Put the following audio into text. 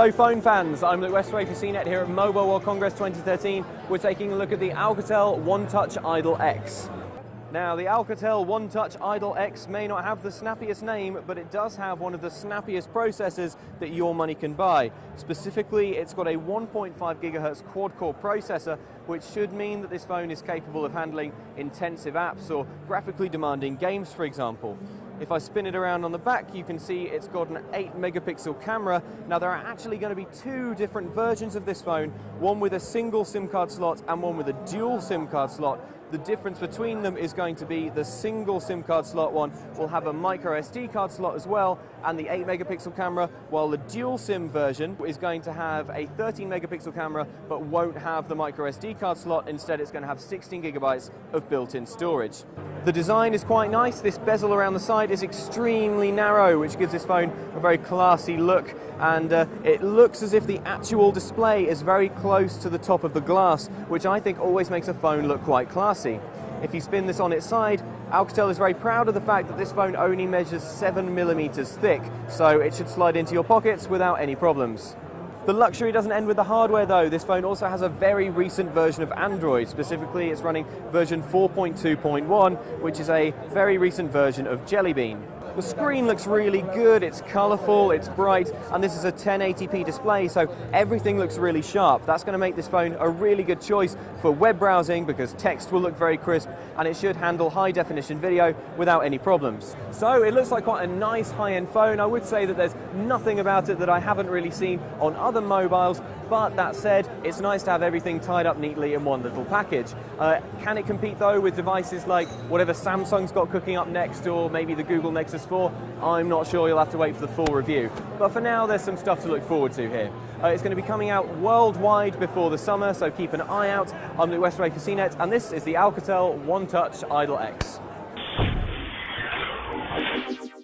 Hello phone fans, I'm Luke Westaway for CNET here at Mobile World Congress 2013. We're taking a look at the Alcatel One Touch Idol X. Now the Alcatel One Touch Idol X may not have the snappiest name, but it does have one of the snappiest processors that your money can buy. Specifically, it's got a 1.5 GHz quad-core processor, which should mean that this phone is capable of handling intensive apps or graphically demanding games, for example. If I spin it around on the back, you can see it's got an 8-megapixel camera. Now there are actually going to be two different versions of this phone, one with a single SIM card slot and one with a dual SIM card slot. The difference between them is going to be the single SIM card slot one will have a micro SD card slot as well and the 8-megapixel camera, while the dual SIM version is going to have a 13-megapixel camera but won't have the micro SD card slot. Instead, it's going to have 16 gigabytes of built-in storage. The design is quite nice. This bezel around the side is extremely narrow, which gives this phone a very classy look, and it looks as if the actual display is very close to the top of the glass, which I think always makes a phone look quite classy. If you spin this on its side, Alcatel is very proud of the fact that this phone only measures 7mm thick, so it should slide into your pockets without any problems. The luxury doesn't end with the hardware though. This phone also has a very recent version of Android. Specifically, it's running version 4.2.1, which is a very recent version of Jelly Bean. The screen looks really good, it's colourful, it's bright, and this is a 1080p display, so everything looks really sharp. That's going to make this phone a really good choice for web browsing because text will look very crisp and it should handle high-definition video without any problems. So it looks like quite a nice high-end phone. I would say that there's nothing about it that I haven't really seen on other mobiles, but that said, it's nice to have everything tied up neatly in one little package. Can it compete though with devices like whatever Samsung's got cooking up next, or maybe the Google Nexus 4? I'm not sure, you'll have to wait for the full review. But for now, there's some stuff to look forward to here. It's going to be coming out worldwide before the summer, so keep an eye out. I'm Luke Westaway for CNET, and this is the Alcatel One Touch Idol X.